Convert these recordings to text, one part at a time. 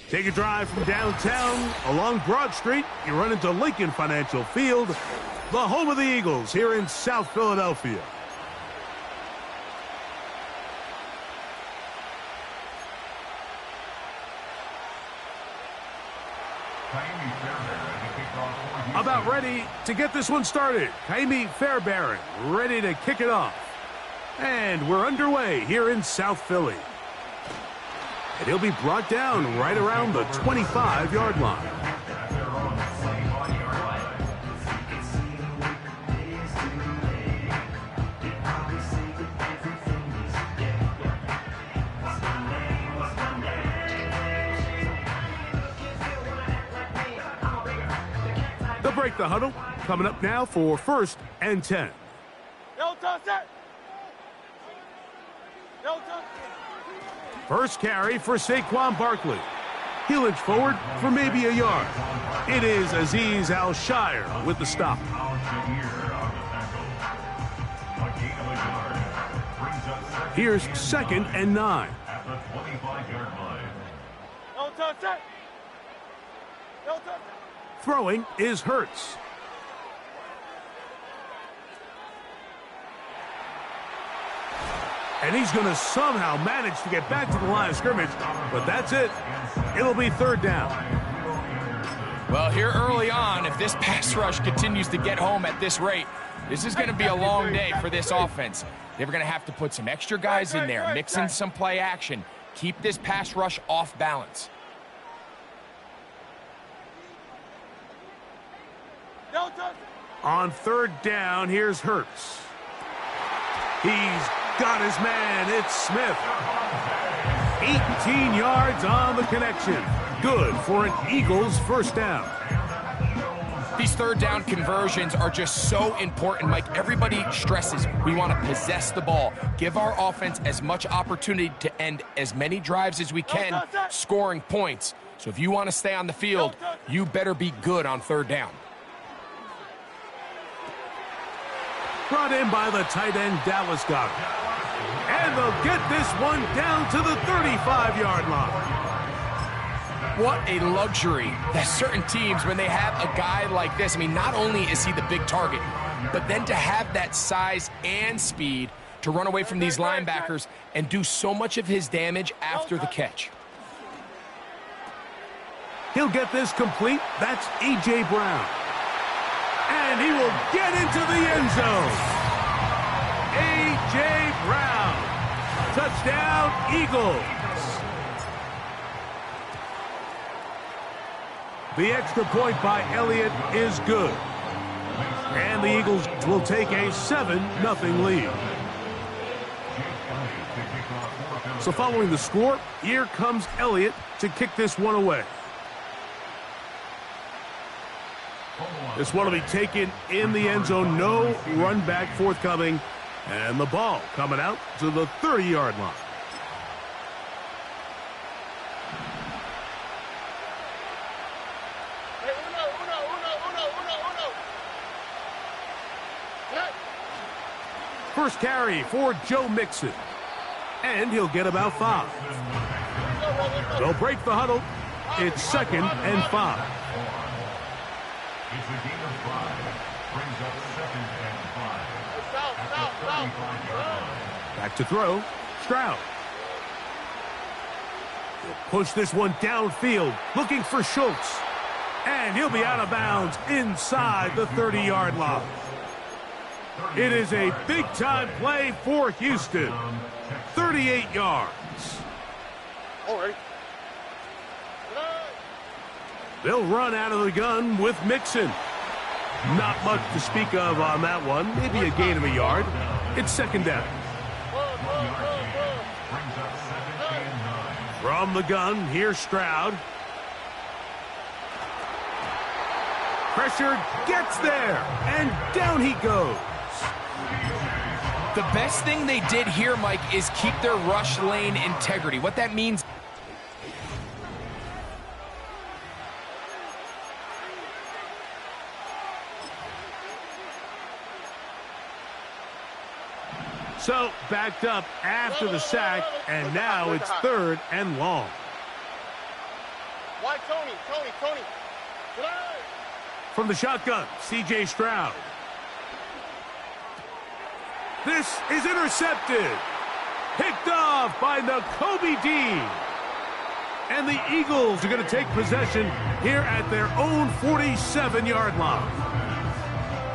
Take a drive from downtown along Broad Street. You run into Lincoln Financial Field, the home of the Eagles here in South Philadelphia. About ready to get this one started. Ka'imi Fairbairn ready to kick it off. And we're underway here in South Philly. And he'll be brought down right around the 25-yard line. They'll break the huddle. Coming up now for 1st and 10. First carry for Saquon Barkley. He'll inch forward for maybe a yard. It is Azeez Al-Shaair with the stop. Here's 2nd and 9. Throwing is Hurts. And he's going to somehow manage to get back to the line of scrimmage, but that's it. It'll be 3rd down. Well, here early on, if this pass rush continues to get home at this rate, this is going to be a long day for this offense. They're going to have to put some extra guys in there, mix in some play action, keep this pass rush off balance. On 3rd down, here's Hurts. He's got his man. It's Smith. 18 yards on the connection. Good for an Eagles 1st down. These 3rd down conversions are just so important, Mike. Everybody stresses we want to possess the ball, give our offense as much opportunity to end as many drives as we can, scoring points. So if you want to stay on the field, you better be good on 3rd down. Brought in by the tight end, Dallas Goedert. And they'll get this one down to the 35-yard line. What a luxury that certain teams, when they have a guy like this, I mean, not only is he the big target, but then to have that size and speed to run away from these linebackers and do so much of his damage after the catch. He'll get this complete. That's A.J. Brown. And he will get into the end zone. A.J. Brown. Touchdown, Eagles. The extra point by Elliott is good. And the Eagles will take a 7-0 lead. So following the score, here comes Elliott to kick this one away. This one will be taken in the end zone. No run back forthcoming. And the ball coming out to the 30-yard line. First carry for Joe Mixon. And he'll get about 5. They'll break the huddle. It's 2nd and 5. It's a gain of 5. Brings up 2nd and 5. At the 35-yard line. Back to throw. Stroud. He'll push this one downfield, looking for Schultz. And he'll be out of bounds inside the 30-yard line. It is a big-time play for Houston. 38 yards. All right. They'll run out of the gun with Mixon. Not much to speak of on that one. Maybe a gain of a yard. It's 2nd down. From the gun, here's Stroud. Pressured, gets there, and down he goes. The best thing they did here, Mike, is keep their rush lane integrity. What that means... So, backed up after the sack, and now it's 3rd and long. Tony. From the shotgun, C.J. Stroud. This is intercepted. Picked off by Nakobe Dean. And the Eagles are going to take possession here at their own 47-yard line.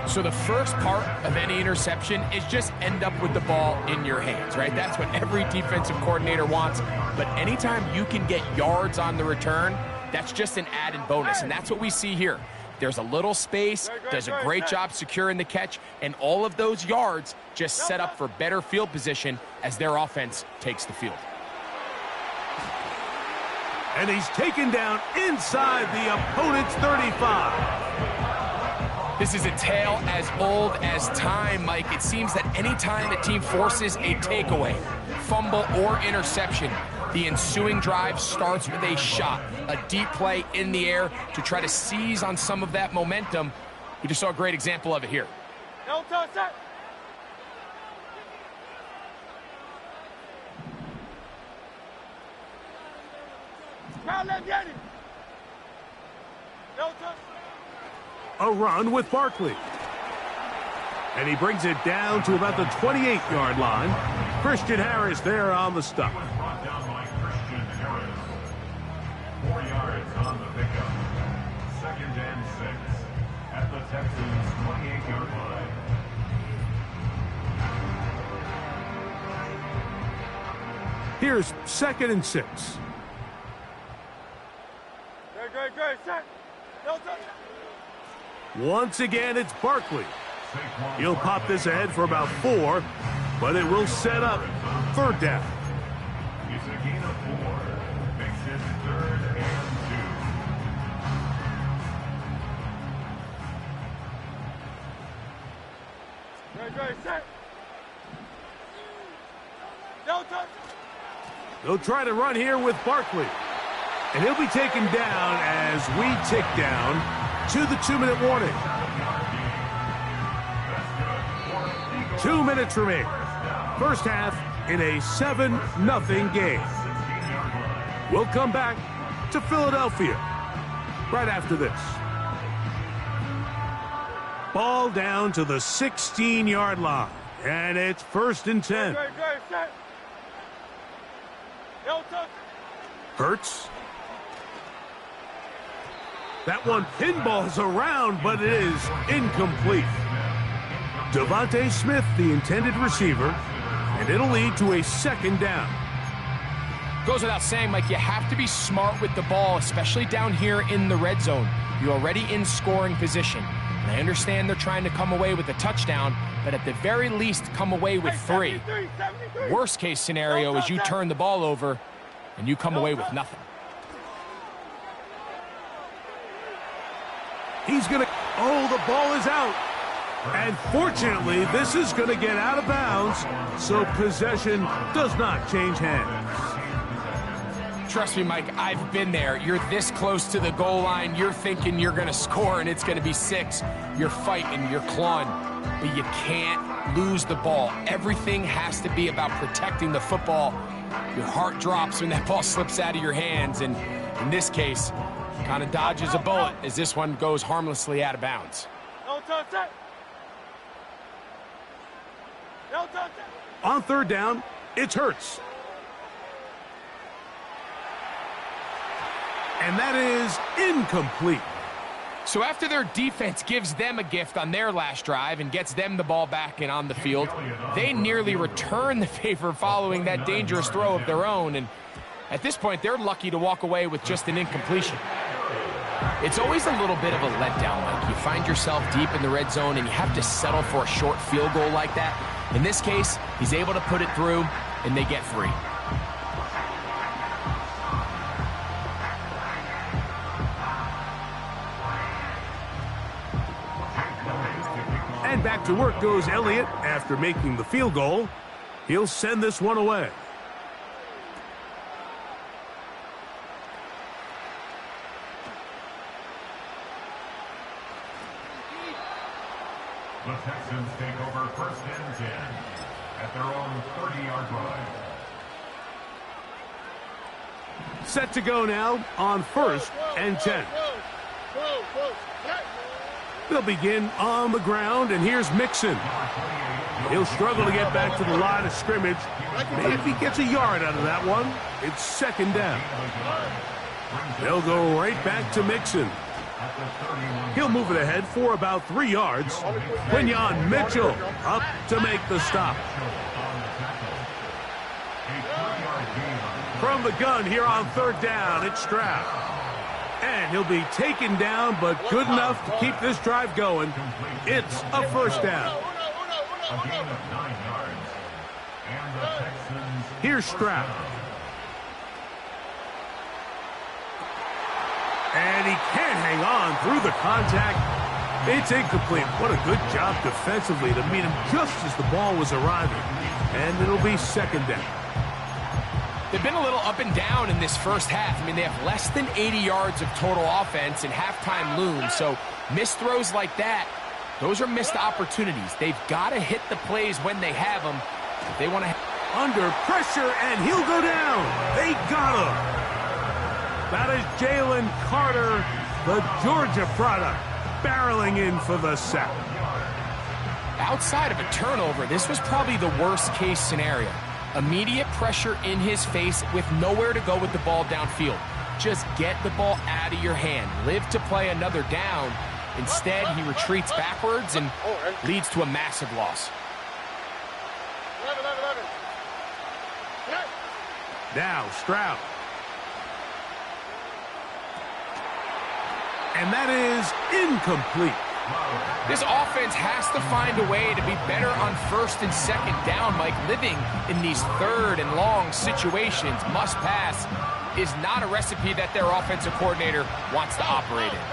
So the first part of any interception is just end up with the ball in your hands, right? That's what every defensive coordinator wants. But anytime you can get yards on the return, that's just an added bonus. And that's what we see here. There's a little space, does a great job securing the catch, and all of those yards just set up for better field position as their offense takes the field. And he's taken down inside the opponent's 35. This is a tale as old as time, Mike. It seems that anytime a team forces a takeaway, fumble, or interception, the ensuing drive starts with a shot, a deep play in the air to try to seize on some of that momentum. We just saw a great example of it here. Don't touch that. A run with Barkley. And he brings it down to about the 28-yard line. Christian Harris there on the stop. Brought down by Christian Harris. 4 yards on the pickup. 2nd and 6 at the Texans' 28-yard line. Here's 2nd and 6. Great, set. No touch. Once again, it's Barkley. He'll pop this ahead for about 4, but it will set up 3rd down. It's a gain of 4. Makes it 3rd and 2. Great, set. No touch. They'll try to run here with Barkley. And he'll be taken down as we tick down to the 2-minute warning. 2 minutes remain. First half in a 7-0 game. We'll come back to Philadelphia right after this. Ball down to the 16-yard line. And it's 1st and 10. Great, set. No touch. Hurts. That one pinballs around, but it is incomplete. Devontae Smith, the intended receiver, and it'll lead to a 2nd down. Goes without saying, Mike, you have to be smart with the ball, especially down here in the red zone. You're already in scoring position. And I understand they're trying to come away with a touchdown, but at the very least, come away with 3. Worst case scenario is you turn the ball over and you come away with nothing. He's going to... Oh, the ball is out. And fortunately, this is going to get out of bounds, so possession does not change hands. Trust me, Mike, I've been there. You're this close to the goal line. You're thinking you're going to score, and it's going to be 6. You're fighting, you're clawing, but you can't lose the ball. Everything has to be about protecting the football. Your heart drops when that ball slips out of your hands, and in this case, kind of dodges a bullet as this one goes harmlessly out of bounds. No touch that. No touch that. On 3rd down, it's Hurts. And that is incomplete. So after their defense gives them a gift on their last drive and gets them the ball back and on the field, they nearly return the favor following that dangerous throw of their own. And at this point, they're lucky to walk away with just an incompletion. It's always a little bit of a letdown. Like you find yourself deep in the red zone and you have to settle for a short field goal like that. In this case, he's able to put it through and they get 3. And back to work goes Elliott after making the field goal. He'll send this one away. The Texans take over 1st and 10 at their own 30-yard line. Set to go now on 1st and 10. They'll begin on the ground, and here's Mixon. He'll struggle to get back to the line of scrimmage. Maybe gets a yard out of that one. It's 2nd down. They'll go right back to Mixon. He'll move it ahead for about 3 yards. Quinyon Mitchell up to make the stop. From the gun here on 3rd down, it's Stroud. And he'll be taken down, but good enough to keep this drive going. It's a 1st down. A gain of 9 yards. And the Texans... Here's Stroud. And he can't hang on through the contact. It's incomplete. What a good job defensively to meet him just as the ball was arriving. And it'll be 2nd down. They've been a little up and down in this first half. I mean, they have less than 80 yards of total offense and halftime looms. So missed throws like that, those are missed opportunities. They've got to hit the plays when they have them. If they want to... Under pressure, and he'll go down. They got him. That is Jalen Carter, the Georgia product, barreling in for the sack. Outside of a turnover, this was probably the worst-case scenario. Immediate pressure in his face with nowhere to go with the ball downfield. Just get the ball out of your hand. Live to play another down. Instead, he retreats backwards and leads to a massive loss. Now Stroud. And that is incomplete. This offense has to find a way to be better on 1st and 2nd down, Mike. Living in these 3rd and long situations, must pass, is not a recipe that their offensive coordinator wants to operate in.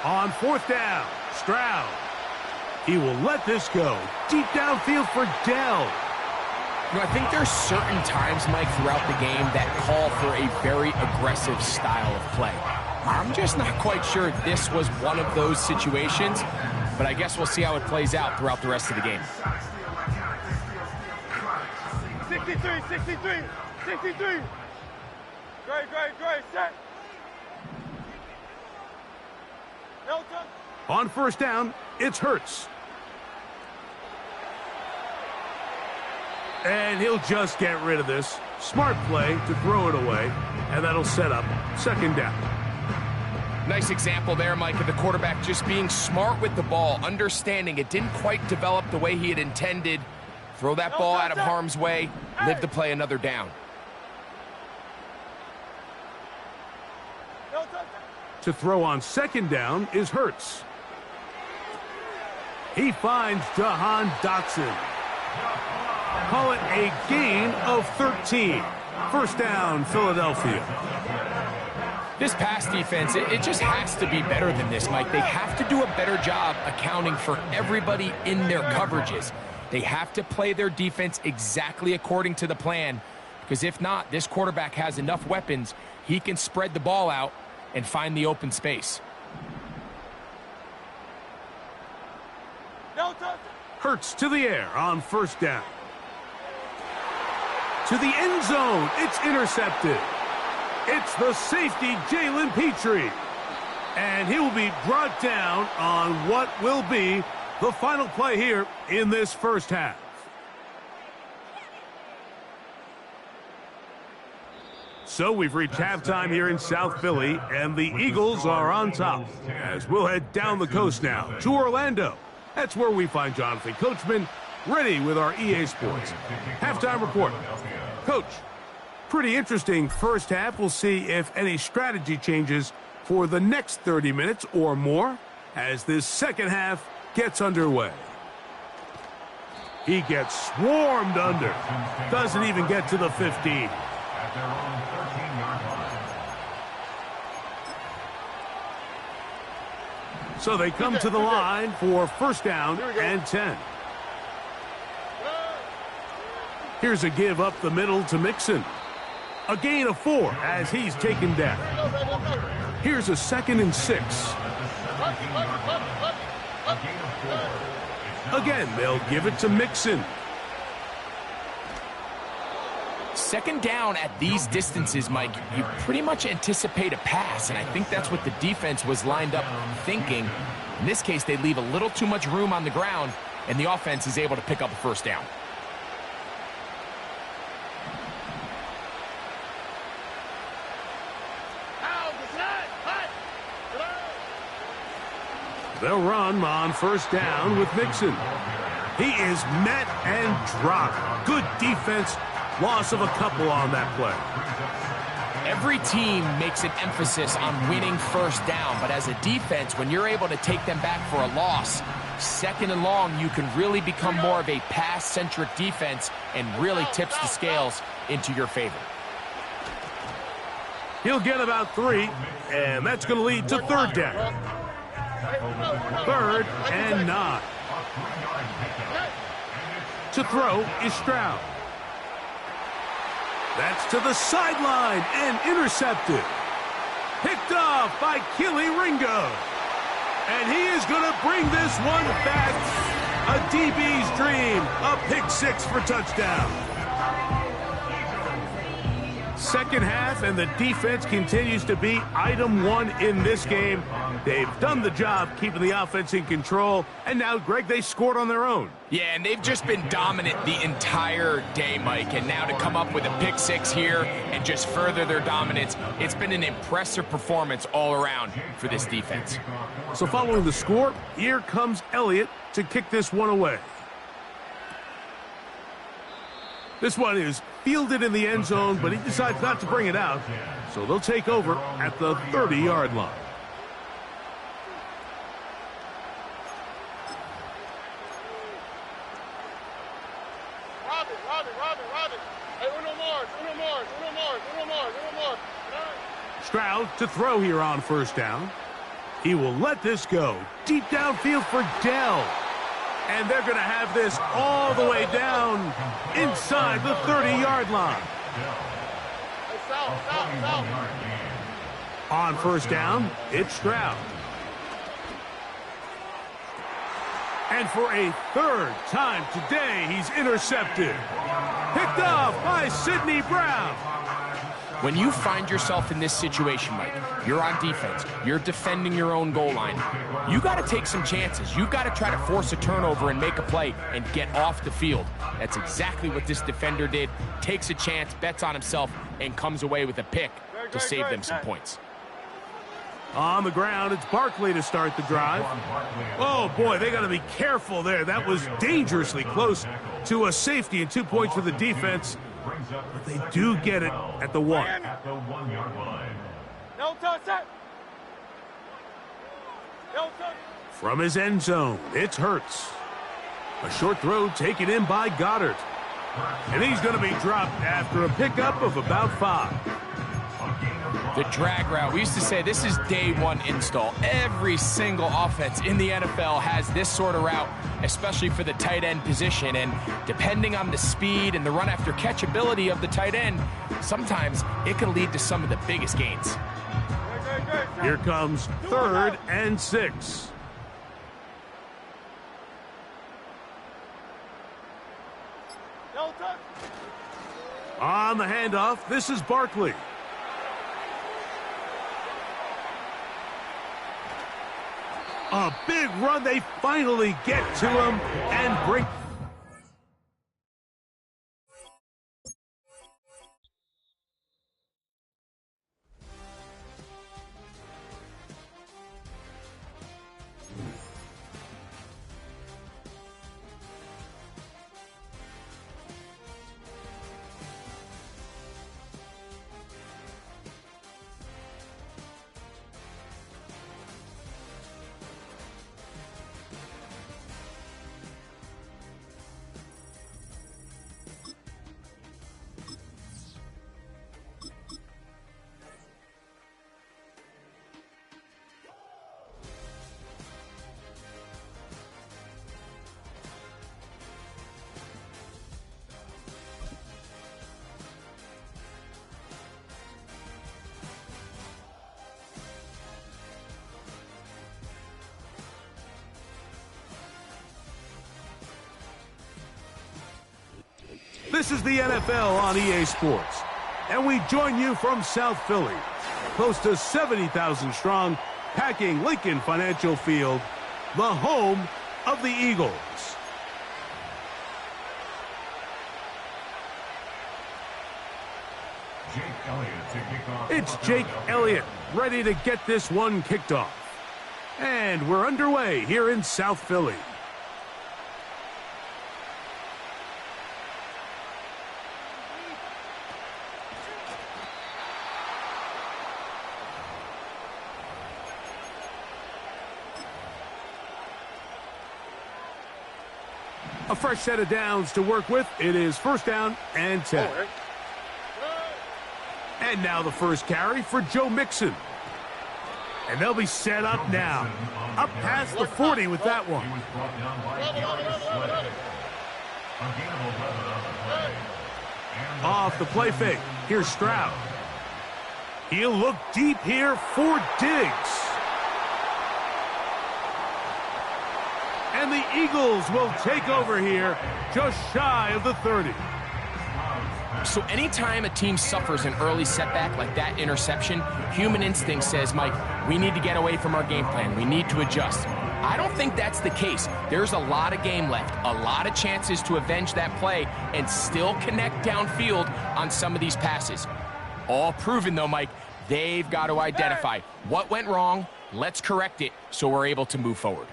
On 4th down, Stroud. He will let this go. Deep downfield for Dell. You know, I think there's certain times, Mike, throughout the game that call for a very aggressive style of play. I'm just not quite sure if this was one of those situations, but I guess we'll see how it plays out throughout the rest of the game. 63, 63, 63. Great, set. Elton. On 1st down, it's Hurts. And he'll just get rid of this. Smart play to throw it away, and that'll set up 2nd down. Nice example there, Mike, of the quarterback just being smart with the ball, understanding it didn't quite develop the way he had intended. Throw that ball out of harm's way, live to play another down. To throw on 2nd down is Hurts. He finds Jahan Dotson. Call it a gain of 13. 1st down, Philadelphia. This pass defense, it just has to be better than this, Mike. They have to do a better job accounting for everybody in their coverages. They have to play their defense exactly according to the plan, because if not, this quarterback has enough weapons, he can spread the ball out and find the open space. Hurts to the air on 1st down. To the end zone, it's intercepted. It's the safety, Jalen Petrie. And he will be brought down on what will be the final play here in this first half. So we've reached halftime here in South Philly, and the Eagles are on top. As we'll head down the coast now to Orlando. That's where we find Jonathan Coachman, ready with our EA Sports halftime report. Coach, pretty interesting first half. We'll see if any strategy changes for the next 30 minutes or more as this second half gets underway. He gets swarmed under. Doesn't even get to the 15. At their own 13-yard line. So they come to the line for 1st down and 10. Here's a give up the middle to Mixon. A gain of 4 as he's taken down. Here's a 2nd and 6. Again, they'll give it to Mixon. second down at these distances, Mike, you pretty much anticipate a pass, and I think that's what the defense was lined up thinking. In this case, they leave a little too much room on the ground, and the offense is able to pick up a first down. They'll run on first down with Mixon. He is met and dropped. Good defense. Loss of a couple on that play. Every team makes an emphasis on winning first down, but as a defense, when you're able to take them back for a loss, second and long, you can really become more of a pass-centric defense and really tips the scales into your favor. He'll get about 3, and that's going to lead to third down. 3rd and 9. To throw is Stroud. That's to the sideline and intercepted. Picked off by Kelee Ringo. And he is going to bring this one back. A DB's dream. A pick 6 for touchdown. Second half, and the defense continues to be item 1 in this game. They've done the job keeping the offense in control, and now, Greg, they scored on their own. Yeah, and they've just been dominant the entire day, Mike, and now to come up with a pick 6 here and just further their dominance, it's been an impressive performance all around for this defense. So following the score, here comes Elliott to kick this one away. This one is fielded in the end zone, but he decides not to bring it out. So they'll take over at the 30-yard line. Robin. Hey, uno more. Stroud to throw here on first down. He will let this go. Deep downfield for Dell. And they're going to have this all the way down inside the 30-yard line. Hey, South. On first down, it's Stroud. And for a third time today, he's intercepted. Picked off by Sidney Brown. When you find yourself in this situation, Mike, you're on defense, you're defending your own goal line, you got to take some chances. You've got to try to force a turnover and make a play and get off the field. That's exactly what this defender did. Takes a chance, bets on himself, and comes away with a pick to save them some points. On the ground, it's Barkley to start the drive. Oh, boy, they got to be careful there. That was dangerously close to a safety and 2 points for the defense. But they do get it at the 1. At the 1-yard line. No touch. From his end zone, it's Hurts. A short throw taken in by Goddard. And he's going to be dropped after a pickup of about 5. The drag route. We used to say this is day 1 install. Every single offense in the NFL has this sort of route, especially for the tight end position. And depending on the speed and the run after catch ability of the tight end, sometimes it can lead to some of the biggest gains. Here comes 3rd and 6. No touch. On the handoff, this is Barkley. A big run. They finally get to him and bring... This is the NFL on EA Sports, and we join you from South Philly, close to 70,000 strong, packing Lincoln Financial Field, the home of the Eagles. Jake Elliott to kick off. It's Jake Elliott ready to get this one kicked off. And we're underway here in South Philly. A fresh set of downs to work with. It is first down and 10. And now the first carry for Joe Mixon. And they'll be set up now. Up past the 40 with that one. He was brought down by Darius Slay. A gain of 11 on the play. And Off the play fake. Here's Stroud. He'll look deep here for Diggs. And the Eagles will take over here just shy of the 30. So anytime a team suffers an early setback like that interception, human instinct says, Mike, we need to get away from our game plan. We need to adjust. I don't think that's the case. There's a lot of game left, a lot of chances to avenge that play and still connect downfield on some of these passes. All proven, though, Mike, they've got to identify what went wrong, let's correct it so we're able to move forward.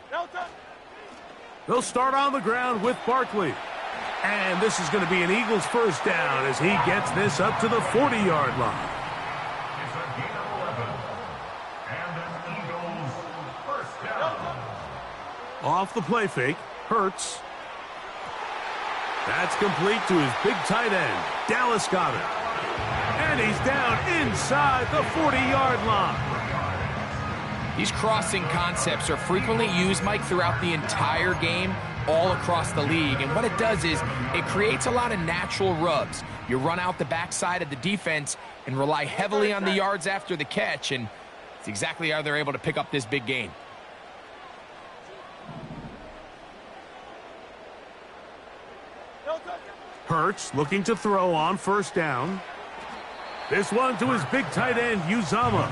They'll start on the ground with Barkley. And this is going to be an Eagles first down as he gets this up to the 40-yard line. it's a gain of 11. And an Eagles first down. Off the play fake, Hurts. That's complete to his big tight end, Dallas Goedert. And he's down inside the 40-yard line. These crossing concepts are frequently used, Mike, throughout the entire game, all across the league. And what it does is it creates a lot of natural rubs. You run out the backside of the defense and rely heavily on the yards after the catch, and it's exactly how they're able to pick up this big gain. Hurts looking to throw on first down. This one to his big tight end, Uzama.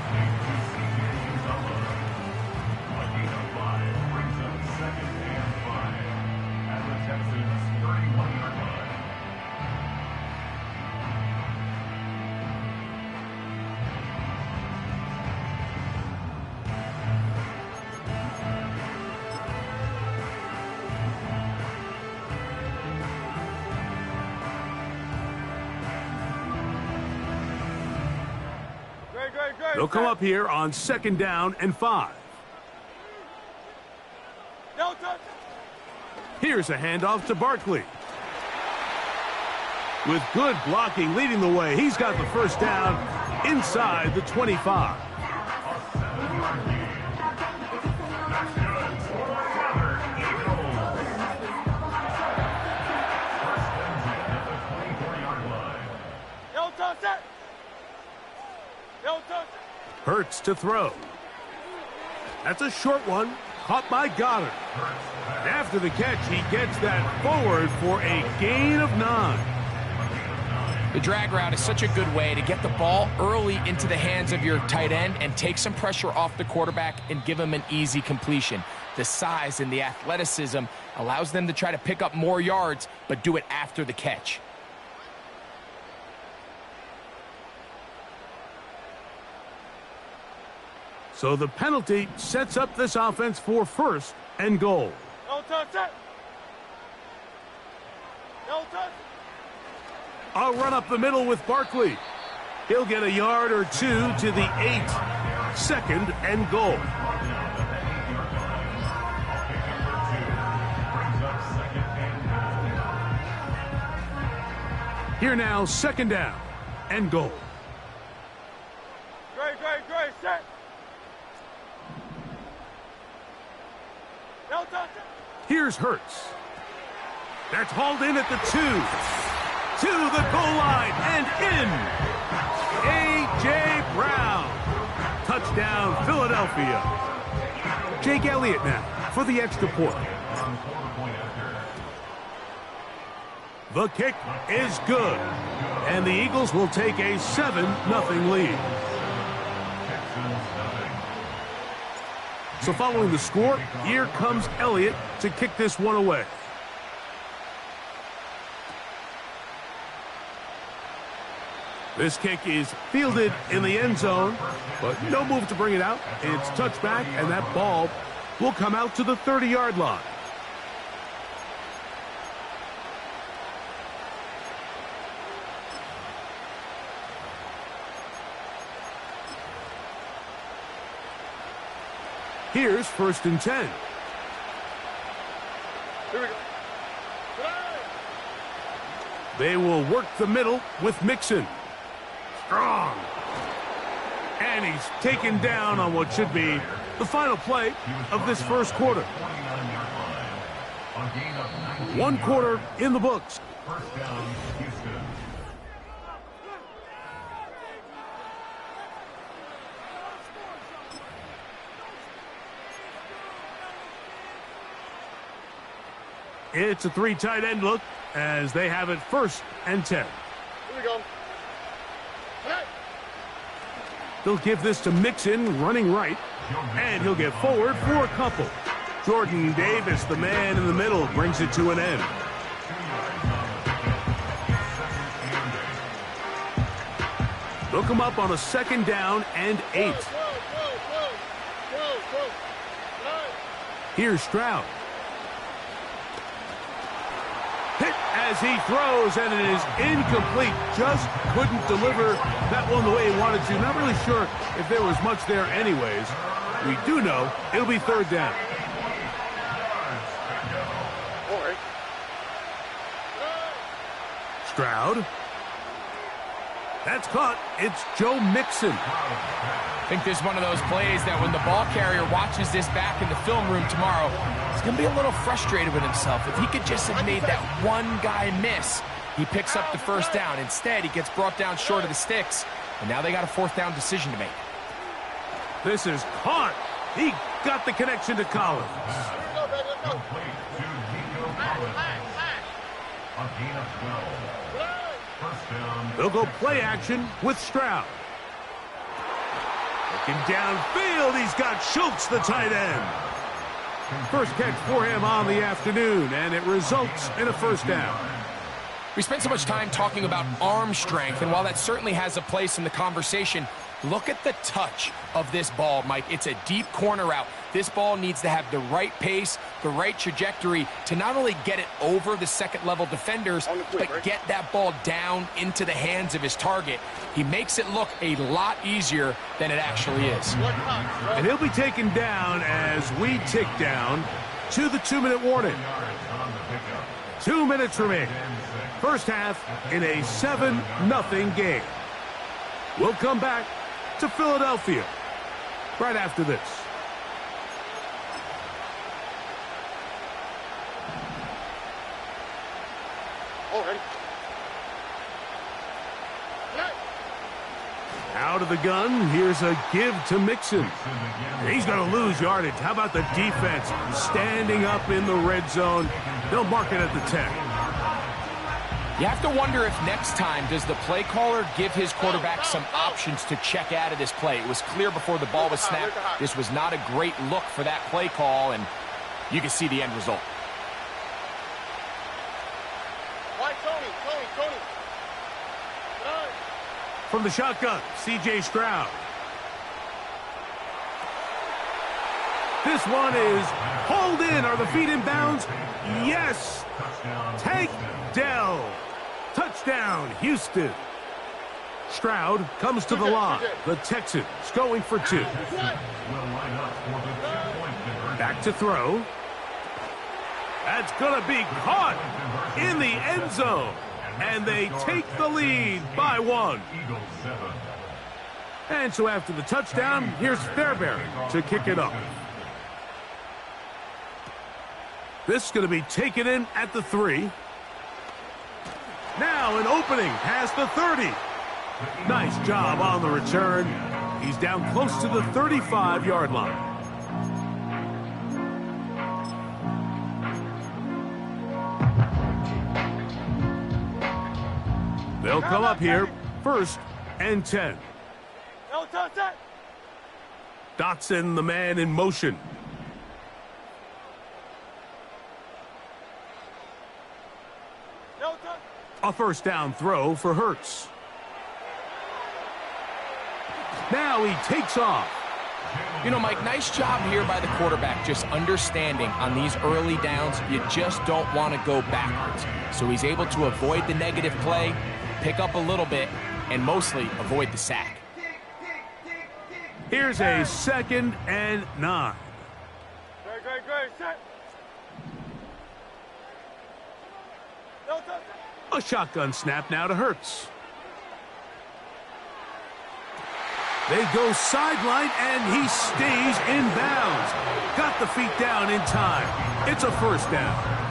They'll come up here on second down and 5. Here's a handoff to Barkley. With good blocking leading the way, he's got the first down inside the 25. Hurts to throw. That's a short one, caught by Goddard. After the catch, he gets that forward for a gain of 9. The drag route is such a good way to get the ball early into the hands of your tight end and take some pressure off the quarterback and give him an easy completion. The size and the athleticism allows them to try to pick up more yards, but do it after the catch. So the penalty sets up this offense for first and goal. A run up the middle with Barkley. He'll get a yard or two to the 8. Second and goal. Here now, second down and goal. Great, set. Here's Hurts. That's hauled in at the 2. To the goal line and in. A.J. Brown. Touchdown, Philadelphia. Jake Elliott now for the extra point. The kick is good. And the Eagles will take a 7-0 lead. So following the score, here comes Elliott to kick this one away. This kick is fielded in the end zone, but no move to bring it out. It's touchback, and that ball will come out to the 30-yard line. Here's 1st and 10. Here we go. They will work the middle with Mixon. Strong. And he's taken down on what should be the final play of this first quarter. 1 quarter in the books. First down, Houston. It's a 3 tight end look as they have it 1st and 10. Here we go. Hey. They'll give this to Mixon running right, and he'll get forward for a couple. Jordan Davis, the man in the middle, brings it to an end. They'll come up on a 2nd down and 8. Here's Stroud. Hit as he throws, and it is incomplete. Just couldn't deliver that one the way he wanted to. Not really sure if there was much there anyways. We do know it'll be 3rd down. Stroud. That's caught. It's Joe Mixon. I think this is one of those plays that when the ball carrier watches this back in the film room tomorrow, he's going to be a little frustrated with himself. If he could just have made that one guy miss, he picks up the 1st down. Instead, he gets brought down short of the sticks, and now they got a 4th down decision to make. This is caught. He got the connection to Collins. Complete to Nico Collins. A gain of 12. First down. They'll go play action with Stroud. Looking downfield, he's got Schultz, the tight end. First catch for him on the afternoon, and it results in a 1st down. We spent so much time talking about arm strength, and while that certainly has a place in the conversation, look at the touch of this ball, Mike. It's a deep corner route. This ball needs to have the right pace, the right trajectory to not only get it over the 2nd-level defenders, but get that ball down into the hands of his target. He makes it look a lot easier than it actually is. And he'll be taken down as we tick down to the 2-minute warning. 2 minutes remaining. First half in a 7-0 game. We'll come back to Philadelphia right after this. Already. Out of the gun, here's a give to Mixon. He's going to lose yardage. How about the defense standing up in the red zone? They'll mark it at the 10. You have to wonder if next time does the play caller give his quarterback some options to check out of this play. It was clear before the ball was snapped. This was not a great look for that play call, and you can see the end result. Why, Tony? From the shotgun, C.J. Stroud. This one is hauled in. Are the feet in bounds? Yes. Tank Dell. Touchdown, Houston. Stroud comes to the line. The Texans going for 2. Back to throw. That's going to be caught in the end zone. And they take the lead by 1. And so after the touchdown, here's Fairbairn to kick it off. This is going to be taken in at the 3. Now an opening past the 30. Nice job on the return. He's down close to the 35-yard line. They'll come up here, 1st and 10. No touch that. Dotson, the man in motion. No touch. A 1st down throw for Hurts. Now he takes off. You know, Mike, nice job here by the quarterback, just understanding on these early downs, you just don't want to go backwards. So he's able to avoid the negative play, pick up a little bit, and mostly avoid the sack. Here's a 2nd and 9. Great. Set. No touch. A shotgun snap now to Hurts. They go sideline, and he stays in bounds. Got the feet down in time. It's a 1st down.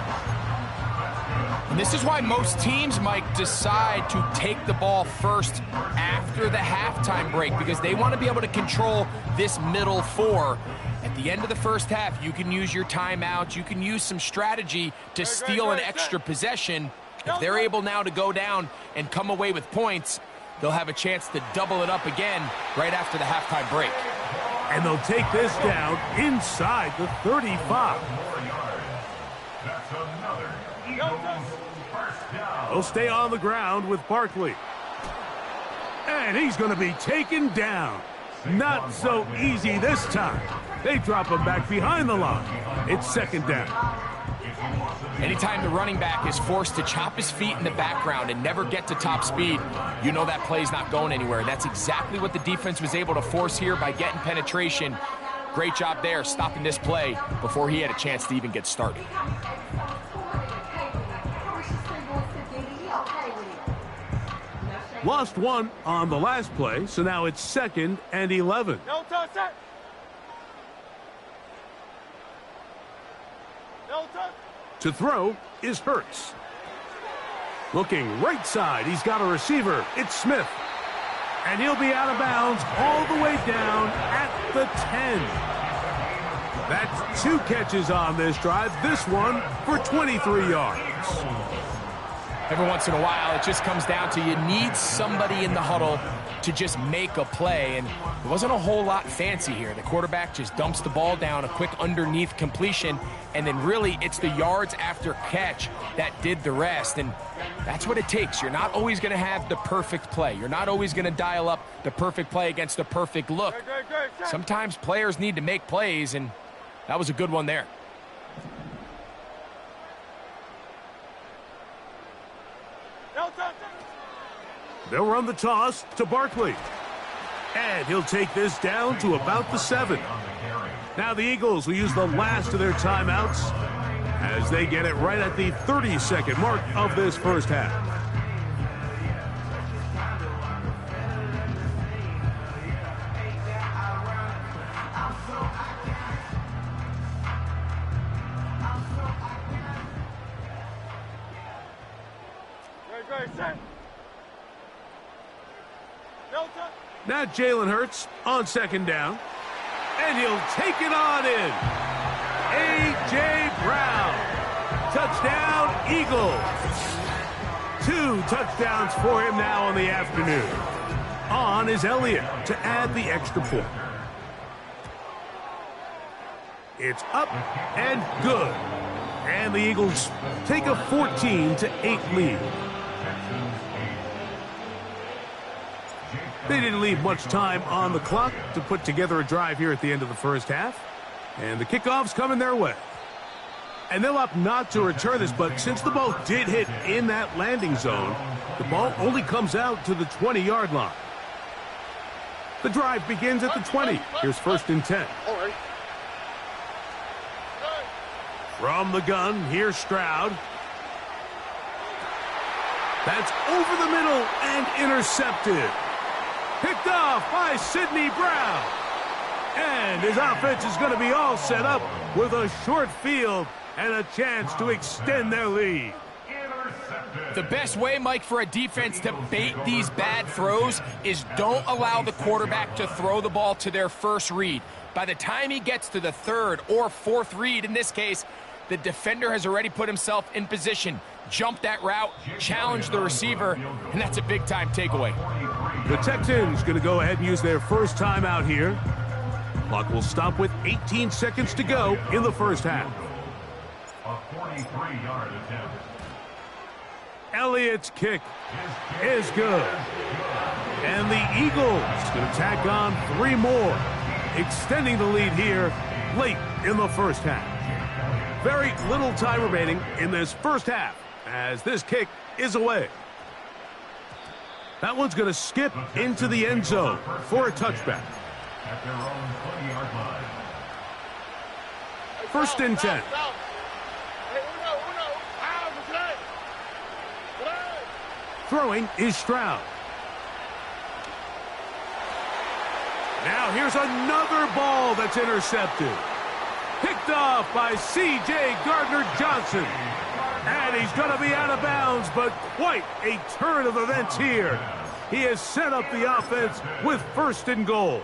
And this is why most teams, Mike, decide to take the ball first after the halftime break, because they want to be able to control this middle 4. At the end of the first half, you can use your timeouts. You can use some strategy to steal an extra possession. If they're able now to go down and come away with points, they'll have a chance to double it up again right after the halftime break. And they'll take this down inside the 35. That's another Eagles first down. They'll stay on the ground with Barkley. And he's going to be taken down. Not so easy this time. They drop him back behind the line. It's 2nd down. Anytime the running back is forced to chop his feet in the background and never get to top speed, you know that play's not going anywhere. That's exactly what the defense was able to force here by getting penetration. Great job there, stopping this play before he had a chance to even get started. Lost 1 on the last play, so now it's 2nd and 11. No touch that. No touch. To throw is Hurts. Looking right side, he's got a receiver. It's Smith. And he'll be out of bounds all the way down at the 10. That's 2 catches on this drive. This one for 23 yards. Every once in a while, it just comes down to you need somebody in the huddle to just make a play, and it wasn't a whole lot fancy here. The quarterback just dumps the ball down, a quick underneath completion, and then really it's the yards after catch that did the rest, and that's what it takes. You're not always going to have the perfect play. You're not always going to dial up the perfect play against the perfect look. Great. Sometimes players need to make plays, and that was a good one there. No touch. They'll run the toss to Barkley. And he'll take this down to about the 7. Now the Eagles will use the last of their timeouts as they get it right at the 30-second mark of this first half. Great. Set. No touch. Now Jalen Hurts on 2nd down. And he'll take it on in. A.J. Brown. Touchdown, Eagles. 2 touchdowns for him now on the afternoon. On is Elliott to add the extra point. It's up and good. And the Eagles take a 14-8 lead. They didn't leave much time on the clock to put together a drive here at the end of the first half. And the kickoff's coming their way. And they'll opt not to return this, but since the ball did hit in that landing zone, the ball only comes out to the 20-yard line. The drive begins at the 20. Here's 1st and 10. All right. From the gun, here's Stroud. That's over the middle and intercepted. Picked off by Sidney Brown. And his offense is going to be all set up with a short field and a chance to extend their lead. The best way, Mike, for a defense to bait these bad throws is don't allow the quarterback to throw the ball to their first read. By the time he gets to the 3rd or 4th read, in this case, The defender has already put himself in position, jumped that route, challenged the receiver, and that's a big-time takeaway. The Texans going to go ahead and use their first timeout here. Clock will stop with 18 seconds to go in the first half. A 43-yard attempt. Elliott's kick is good. And the Eagles going to tack on 3 more, extending the lead here late in the first half. Very little time remaining in this first half as this kick is away. That one's going to skip into the end zone for a touchback. At their own 20-yard line. First and 10. Throwing is Stroud. Now here's another ball that's intercepted. Picked off by C.J. Gardner-Johnson. And he's going to be out of bounds, but quite a turn of events here. He has set up the offense with first and goal.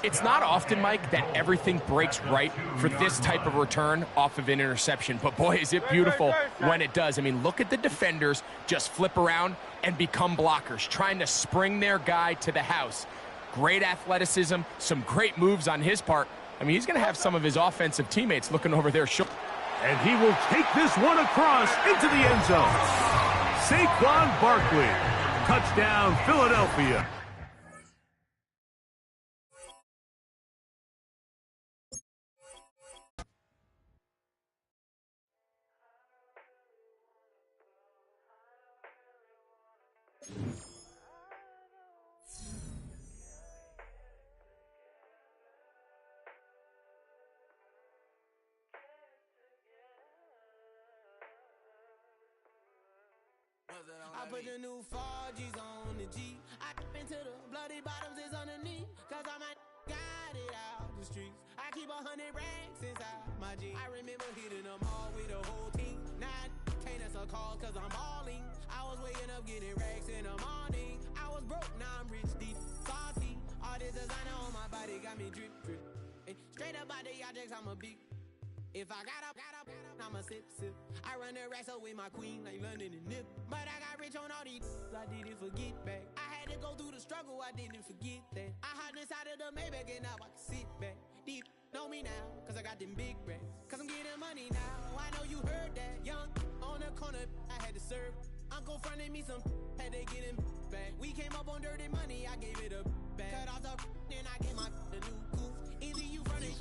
It's not often, Mike, that everything breaks right for this type of return off of an interception. But, boy, is it beautiful when it does. I mean, look at the defenders just flip around and become blockers, trying to spring their guy to the house. Great athleticism, some great moves on his part. I mean, he's going to have some of his offensive teammates looking over their shoulder. And he will take this one across into the end zone. Saquon Barkley. Touchdown, Philadelphia. I put the new 4Gs on the G. I into the bloody bottoms is underneath. Cause I might got it out the streets. I keep 100 racks inside my G. I remember hitting them all with the whole team. Now can't answer calls cause I'm balling. I was waking up getting racks in the morning. I was broke, now I'm rich, deep, salty. All this designer on my body got me drip, drip. Hey, straight up out the objects, I'm a big. If I got up, I'ma sip. I run the racks up with my queen like London and Nip. But I got rich on all these, I didn't forget back. I had to go through the struggle, I didn't forget that. I hopped inside of the Maybach and now I can sit back. Deep, know me now, cause I got them big racks. Cause I'm getting money now, I know you heard that. Young, on the corner, I had to serve. Uncle fronted me some, had to get him back. We came up on dirty money, I gave it a back. Cut off the, then I gave my the new goof. Either you running.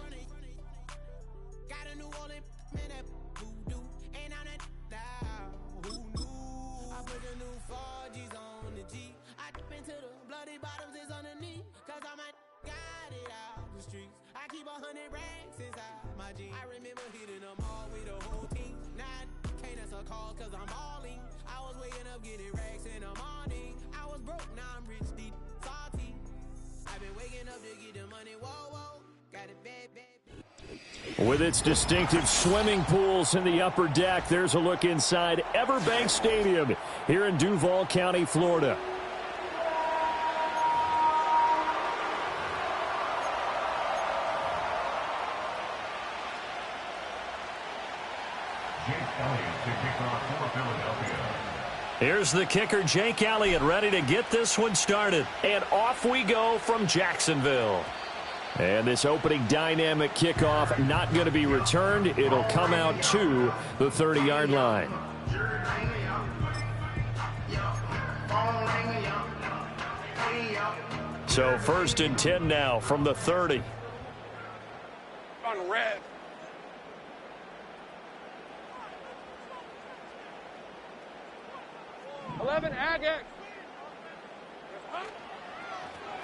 Got a New Orleans, man, that voodoo. Ain't on that now, who knew? I put the new 4Gs on the G. I dip into the bloody bottoms is underneath. Cause I might got it out the streets. I keep 100 racks inside my G. I remember hitting them all with the whole team. Now I can't answer calls cause I'm balling. I was waking up getting racks in the morning. I was broke, now I'm rich, deep, salty. I've been waking up to get the money, whoa. Got it bad. With its distinctive swimming pools in the upper deck, there's a look inside Everbank Stadium here in Duval County, Florida. Jake Elliott to kick off for Philadelphia. Here's the kicker, Jake Elliott, ready to get this one started. And off we go from Jacksonville. And this opening dynamic kickoff not going to be returned. It'll come out to the 30-yard line. So first and 10 now from the 30. On red. Agate.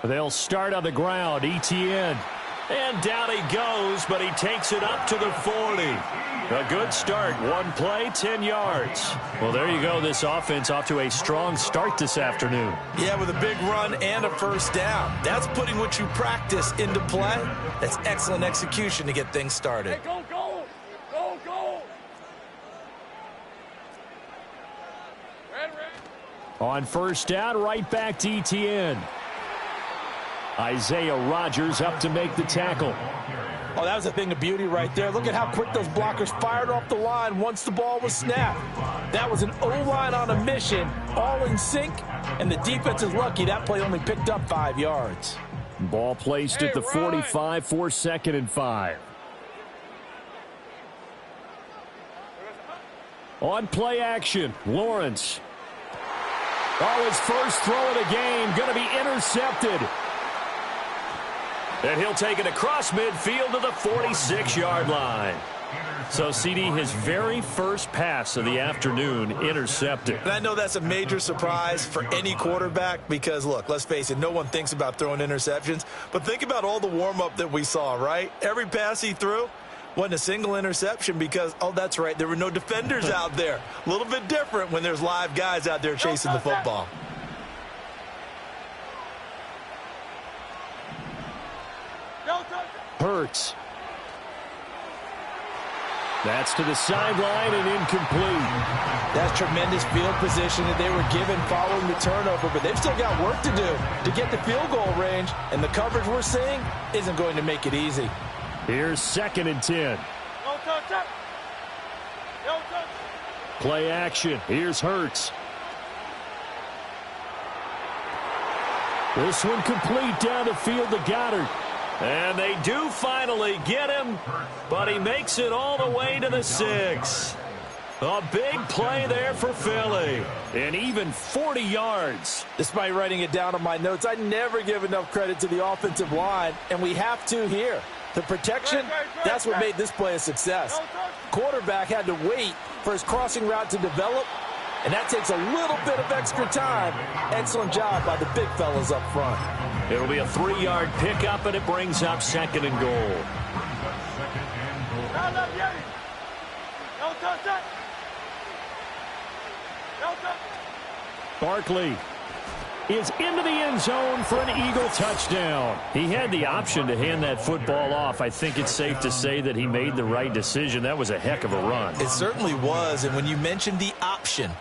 They'll start on the ground. Etienne. And down he goes, but he takes it up to the 40. A good start. One play, 10 yards. Well, there you go. This offense off to a strong start this afternoon. Yeah, with a big run and a first down. That's putting what you practice into play. That's excellent execution to get things started. Hey, go, go. Go, go. Red. On first down, right back to Etienne. Isaiah Rodgers up to make the tackle. Oh, that was a thing of beauty right there. Look at how quick those blockers fired off the line once the ball was snapped. That was an O-line on a mission, all in sync, and the defense is lucky that play only picked up 5 yards. Ball placed at the 45 for 2nd and 5. On play action, Lawrence. Oh, his first throw of the game, going to be intercepted. And he'll take it across midfield to the 46-yard line. So, CD, his very first pass of the afternoon intercepted. And I know that's a major surprise for any quarterback because, look, let's face it, no one thinks about throwing interceptions. But think about all the warm-up that we saw, right? Every pass he threw wasn't a single interception because, oh, that's right, there were no defenders out there. A little bit different when there's live guys out there chasing the football. Hurts. That's to the sideline and incomplete. That's tremendous field position that they were given following the turnover, but they've still got work to do to get the field goal range, and the coverage we're seeing isn't going to make it easy. Here's 2nd and 10. Play action. Here's Hurts. This one complete down the field to Goddard. And they do finally get him, but he makes it all the way to the 6. A big play there for Philly, and even 40 yards. Despite writing it down on my notes, I never give enough credit to the offensive line, and we have to here. The protection, that's what made this play a success. Quarterback had to wait for his crossing route to develop, and that takes a little bit of extra time. Excellent job by the big fellas up front. It'll be a 3-yard pickup, and it brings up 2nd and goal. Barkley is into the end zone for an Eagle touchdown. He had the option to hand that football off. I think it's safe to say that he made the right decision. That was a heck of a run. It certainly was, and when you mentioned the option,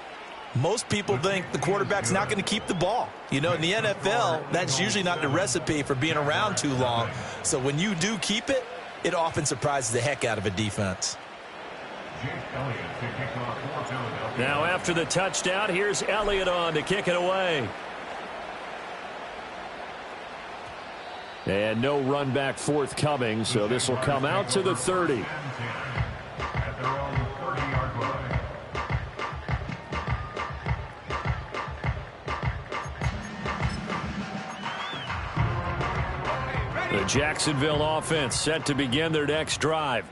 most people think the quarterback's not going to keep the ball. You know, in the NFL, that's usually not the recipe for being around too long. So when you do keep it, it often surprises the heck out of a defense. Now after the touchdown, here's Elliott on to kick it away. And no run back forthcoming, so this will come out to the 30. The Jacksonville offense set to begin their next drive.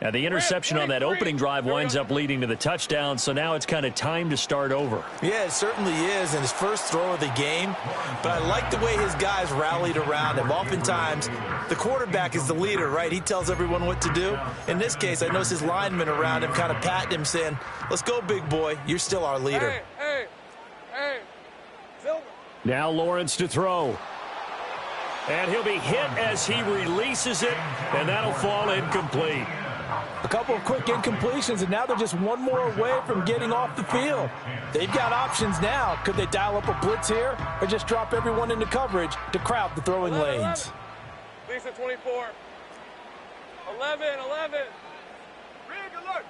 And the interception on that opening drive winds up leading to the touchdown, so now it's kind of time to start over. Yeah, it certainly is, and his first throw of the game. But I like the way his guys rallied around him. Oftentimes, the quarterback is the leader, right? He tells everyone what to do. In this case, I noticed his linemen around him kind of patting him, saying, let's go, big boy. You're still our leader. Hey, Silver. Now Lawrence to throw. And he'll be hit as he releases it, and that'll fall incomplete. A couple of quick incompletions, and now they're just one more away from getting off the field. They've got options now. Could they dial up a blitz here or just drop everyone into coverage to crowd the throwing lanes? Lisa 24. 11. Rig alert.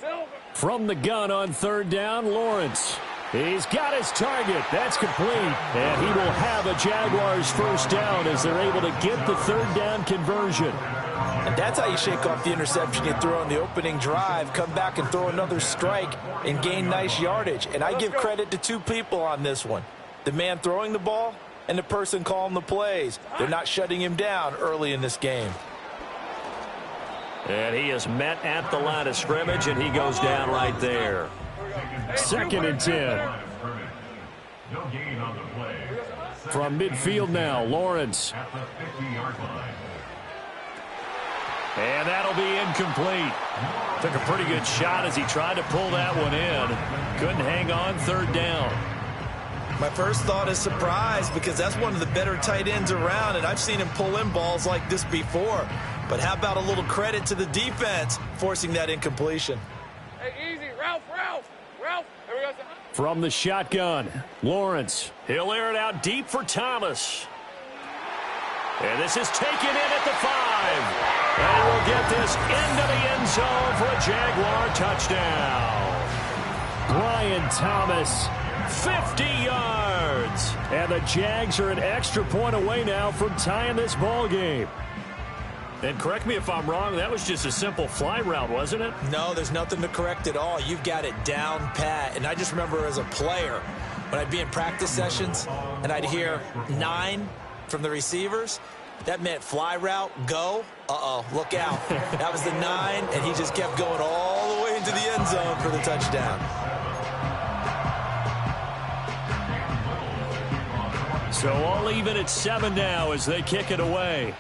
Silver. From the gun on 3rd down, Lawrence. He's got his target. That's complete. And he will have a Jaguars first down as they're able to get the 3rd down conversion. And that's how you shake off the interception you throw on the opening drive, come back and throw another strike and gain nice yardage. And I give credit to two people on this one. The man throwing the ball and the person calling the plays. They're not shutting him down early in this game. And he is met at the line of scrimmage, and he goes down right there. 2nd and 10. From midfield now, Lawrence. And that'll be incomplete. Took a pretty good shot as he tried to pull that one in. Couldn't hang on 3rd down. My first thought is surprise because that's one of the better tight ends around, and I've seen him pull in balls like this before. But how about a little credit to the defense forcing that incompletion? Hey, easy. Ralph. Here we go. From the shotgun, Lawrence. He'll air it out deep for Thomas. And this is taken in at the 5. And we'll get this into the end zone for a Jaguar touchdown. Brian Thomas, 50 yards. And the Jags are an extra point away now from tying this ball game. And correct me if I'm wrong, that was just a simple fly route, wasn't it? No, there's nothing to correct at all. You've got it down pat. And I just remember as a player, when I'd be in practice sessions and I'd hear 9 from the receivers, that meant fly route, go, look out. That was the 9, and he just kept going all the way into the end zone for the touchdown. So all even at 7 now as they kick it away.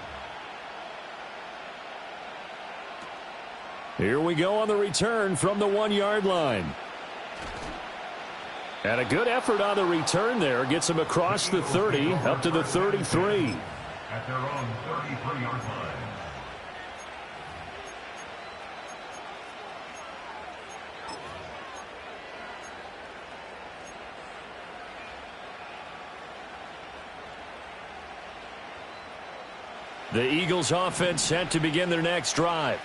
Here we go on the return from the 1-yard line. And a good effort on the return there. Gets him across the 30, up to the 33. At their own 33-yard line. The Eagles offense set to begin their next drive.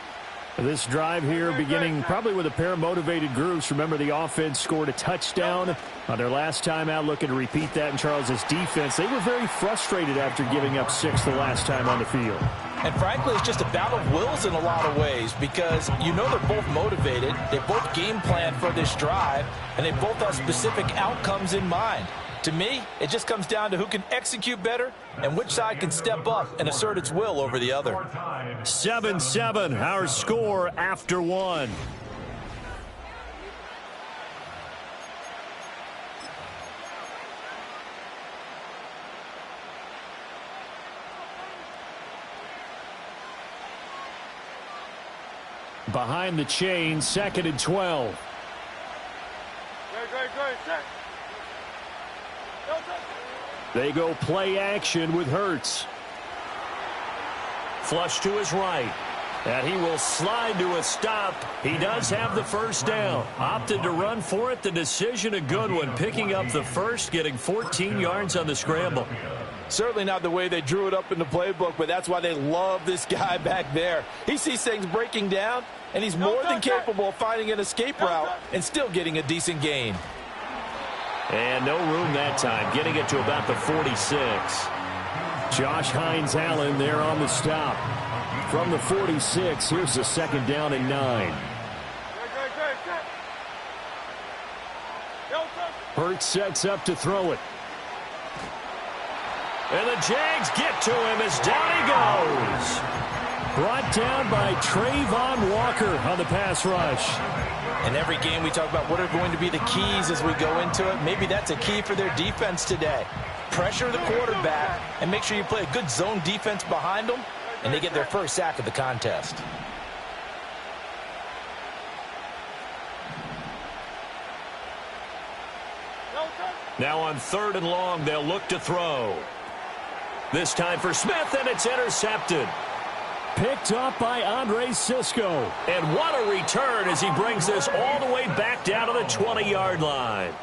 This drive here beginning probably with a pair of motivated groups. Remember, the offense scored a touchdown on their last time out, looking to repeat that in Charles' defense. They were very frustrated after giving up 6 the last time on the field. And frankly, it's just a battle of wills in a lot of ways because you know they're both motivated. They both game plan for this drive, and they both have specific outcomes in mind. To me, it just comes down to who can execute better and which side can step up and assert its will over the other. 7-7, our score after 1. Behind the chain, 2nd and 12. They go play action with Hurts. Flush to his right. And he will slide to a stop. He does have the first down. Opted to run for it. The decision a good one. Picking up the first, getting 14 yards on the scramble. Certainly not the way they drew it up in the playbook, but that's why they love this guy back there. He sees things breaking down, and he's more than capable of finding an escape route and still getting a decent gain. And no room that time, getting it to about the 46. Josh Hines-Allen there on the stop. From the 46, here's the 2nd down and 9. Hurts sets up to throw it. And the Jags get to him as down he goes. Brought down by Trayvon Walker on the pass rush. In every game we talk about what are going to be the keys as we go into it. Maybe that's a key for their defense today. Pressure the quarterback and make sure you play a good zone defense behind them, and they get their first sack of the contest. Now on 3rd and long, they'll look to throw. This time for Smith, and it's intercepted. Picked up by Andre Cisco. And what a return as he brings this all the way back down to the 20-yard line.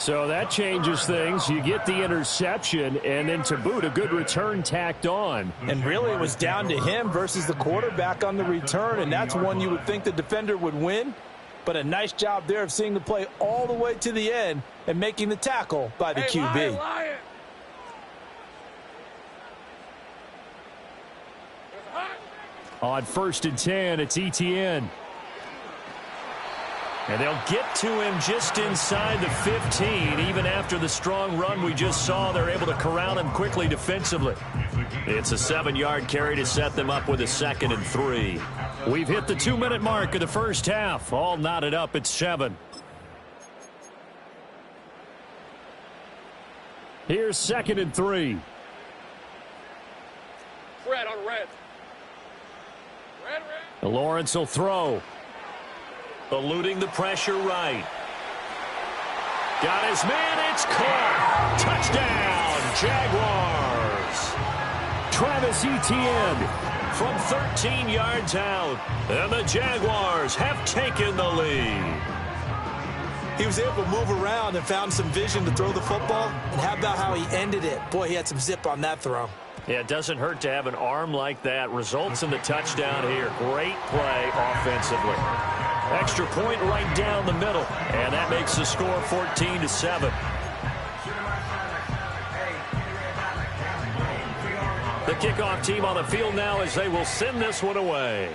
So that changes things. You get the interception, and then to boot, a good return tacked on. And really it was down to him versus the quarterback on the return, and that's one you would think the defender would win. But a nice job there of seeing the play all the way to the end and making the tackle by the QB. Lion. On 1st and 10, it's Etienne. And they'll get to him just inside the 15. Even after the strong run we just saw, they're able to corral him quickly defensively. It's a 7-yard carry to set them up with a 2nd and 3. We've hit the 2-minute mark of the first half. All knotted up at 7. Here's 2nd and 3. Red on red. Lawrence will throw. Eluding the pressure right. Got his man, it's caught. Touchdown, Jaguars. Travis Etienne from 13 yards out. And the Jaguars have taken the lead. He was able to move around and found some vision to throw the football. And how about how he ended it? Boy, he had some zip on that throw. Yeah, it doesn't hurt to have an arm like that. Results in the touchdown here. Great play offensively. Extra point right down the middle. And that makes the score 14-7. The kickoff team on the field now as they will send this one away.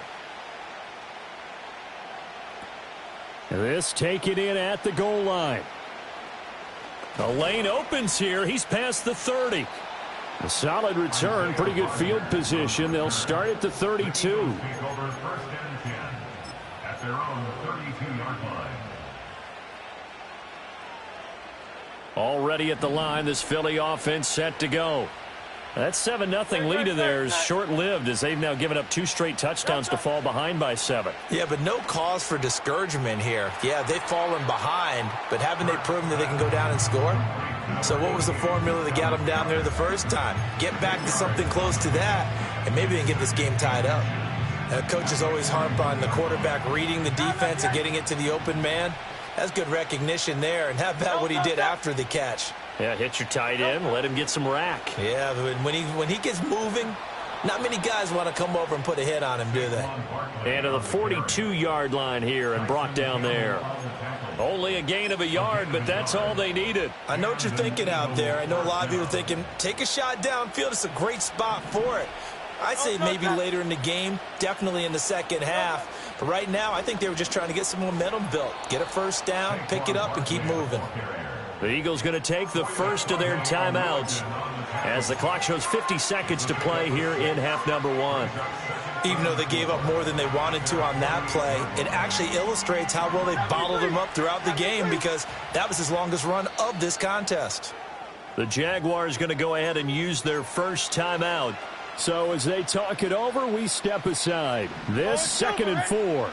This taken in at the goal line. The lane opens here. He's past the 30. A solid return, pretty good field position. They'll start at the 32. Take over 1st and 10 at their own 32-yard line. Already at the line, this Philly offense set to go. That 7-0 lead of theirs short-lived as they've now given up 2 straight touchdowns to fall behind by 7. Yeah, but no cause for discouragement here. Yeah, they've fallen behind, but haven't they proven that they can go down and score? So what was the formula that got them down there the first time? Get back to something close to that, and maybe they can get this game tied up. Coaches always harp on the quarterback reading the defense and getting it to the open man. That's good recognition there, and how about what he did after the catch? Yeah, hit your tight end, let him get some rack. Yeah, but when he gets moving, not many guys want to come over and put a hit on him, do they? And to the 42-yard line here and brought down there. Only a gain of a yard, but that's all they needed. I know what you're thinking out there. I know a lot of you are thinking, take a shot downfield. It's a great spot for it. I'd say maybe later in the game, definitely in the second half. But right now, I think they were just trying to get some momentum built. Get a first down, pick it up, and keep moving. The Eagles going to take the first of their timeouts as the clock shows 50 seconds to play here in half number 1. Even though they gave up more than they wanted to on that play, it actually illustrates how well they bottled them up throughout the game because that was his longest run of this contest. The Jaguars going to go ahead and use their first timeout. So as they talk it over, we step aside. This 2nd and 4.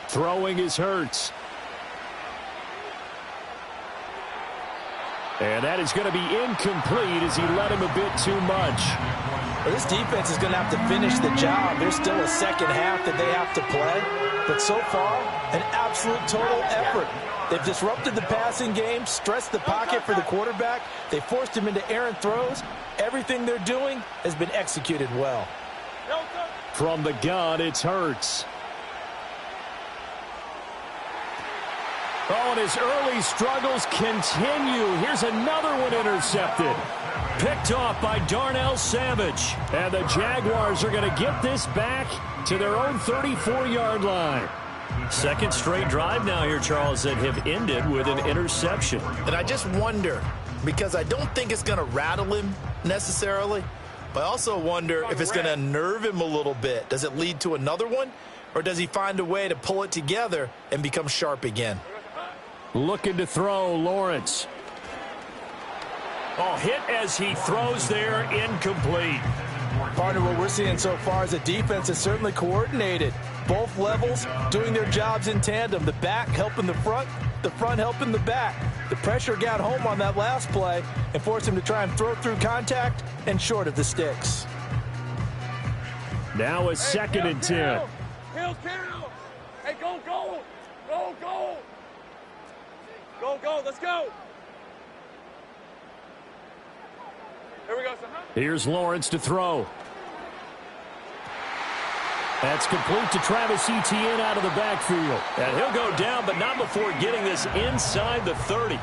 Throwing is Hurts. And that is going to be incomplete as he led him a bit too much. Well, this defense is going to have to finish the job. There's still a second half that they have to play. But so far, an absolute total effort. They've disrupted the passing game, stressed the pocket for the quarterback. They forced him into errant throws. Everything they're doing has been executed well. From the gun, it's Hurts. Oh, and his early struggles continue. Here's another one intercepted. Picked off by Darnell Savage. And the Jaguars are going to get this back to their own 34-yard line. Second straight drive now here, Charles, that have ended with an interception. And I just wonder, because I don't think it's going to rattle him necessarily, but I also wonder if it's going to nerve him a little bit. Does it lead to another one? Or does he find a way to pull it together and become sharp again? Looking to throw, Lawrence. Oh, hit as he throws there, incomplete. Partner, what we're seeing so far is the defense is certainly coordinated. Both levels doing their jobs in tandem. The back helping the front helping the back. The pressure got home on that last play and forced him to try and throw through contact and short of the sticks. Now a 2nd and 10. Hill. Hey, go. Go, let's go. Here we go, son. Here's Lawrence to throw. That's complete to Travis Etienne out of the backfield. And he'll go down, but not before getting this inside the 30.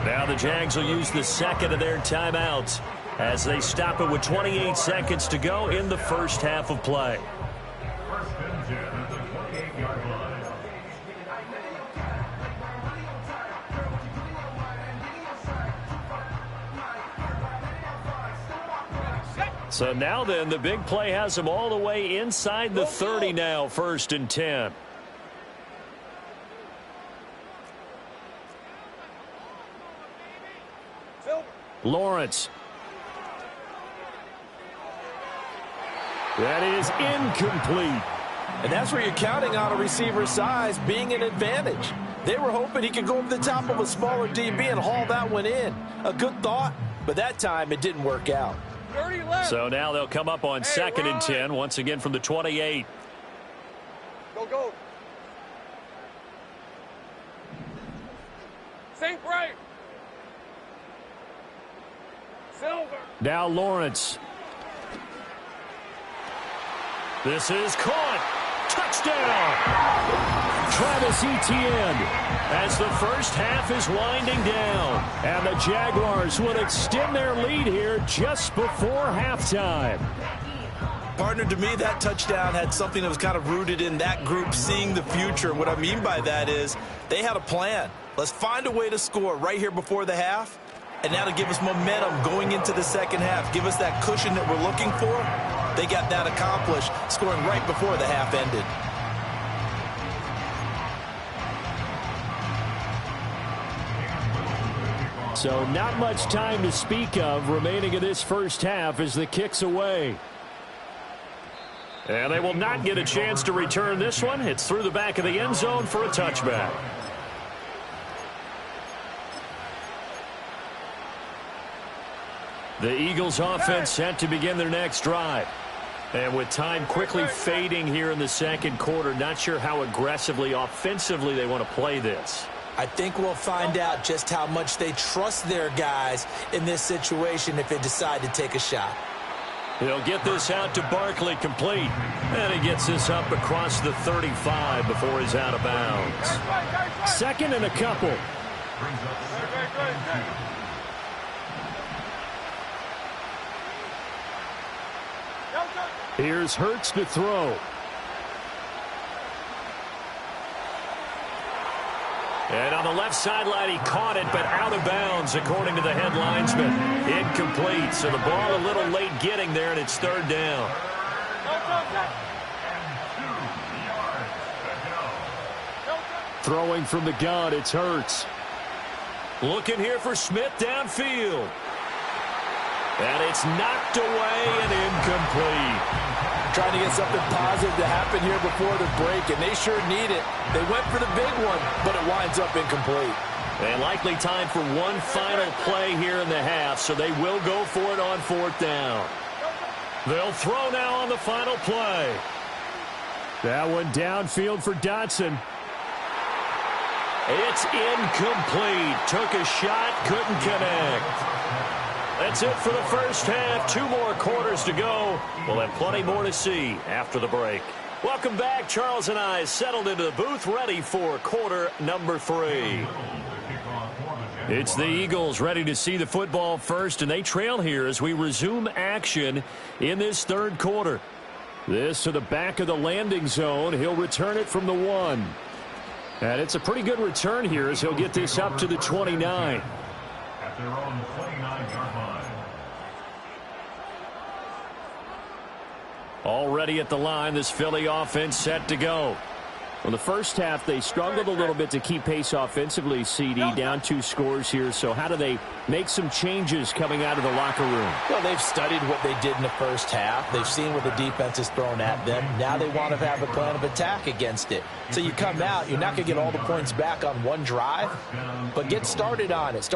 Now the Jags will use the 2nd of their timeouts as they stop it with 28 seconds to go in the first half of play. 1st and 10 at the 28-yard line. So now then, the big play has them all the way inside the 30 now, 1st and 10. Lawrence. That is incomplete. And that's where you're counting on a receiver's size being an advantage. They were hoping he could go over the top of a smaller DB and haul that one in. A good thought, but that time it didn't work out. Dirty left. So now they'll come up on 2nd and 10, once again from the 28. Go, go. Sink right. Silver. Now Lawrence. This is caught. Touchdown. Travis Etienne, as the first half is winding down. And the Jaguars will extend their lead here just before halftime. Partner, to me, that touchdown had something that was kind of rooted in that group seeing the future. What I mean by that is they had a plan. Let's find a way to score right here before the half, and that'll give us momentum going into the second half. Give us that cushion that we're looking for. They got that accomplished, scoring right before the half ended. So not much time to speak of remaining in this first half as the kick's away. And they will not get a chance to return this one. It's through the back of the end zone for a touchback. The Eagles offense set to begin their next drive. And with time quickly fading here in the second quarter, not sure how aggressively, offensively they want to play this. I think we'll find out just how much they trust their guys in this situation if they decide to take a shot. He'll get this out to Barkley, complete. And he gets this up across the 35 before he's out of bounds. 2nd and a couple. Here's Hurts to throw. And on the left sideline, he caught it, but out of bounds, according to the head linesman. Incomplete, so the ball a little late getting there, and it's 3rd down. Throwing from the gun, it's Hurts. Looking here for Smith downfield. And it's knocked away and incomplete. Trying to get something positive to happen here before the break, and they sure need it. They went for the big one, but it winds up incomplete. And likely time for one final play here in the half, so they will go for it on 4th down. They'll throw now on the final play. That one downfield for Dotson. It's incomplete. Took a shot, couldn't connect. That's it for the first half. 2 more quarters to go. We'll have plenty more to see after the break. Welcome back. Charles and I settled into the booth, ready for quarter number 3. It's the Eagles ready to see the football first, and they trail here as we resume action in this 3rd quarter. This to the back of the landing zone. He'll return it from the 1. And it's a pretty good return here as he'll get this up to the 29. At their own 29-yard line. Already at the line, this Philly offense set to go. Well, the first half, they struggled a little bit to keep pace offensively, CD, down 2 scores here. So how do they make some changes coming out of the locker room? Well, they've studied what they did in the first half. They've seen what the defense has thrown at them. Now they want to have a plan of attack against it. So you come out, you're not going to get all the points back on one drive, but get started on it.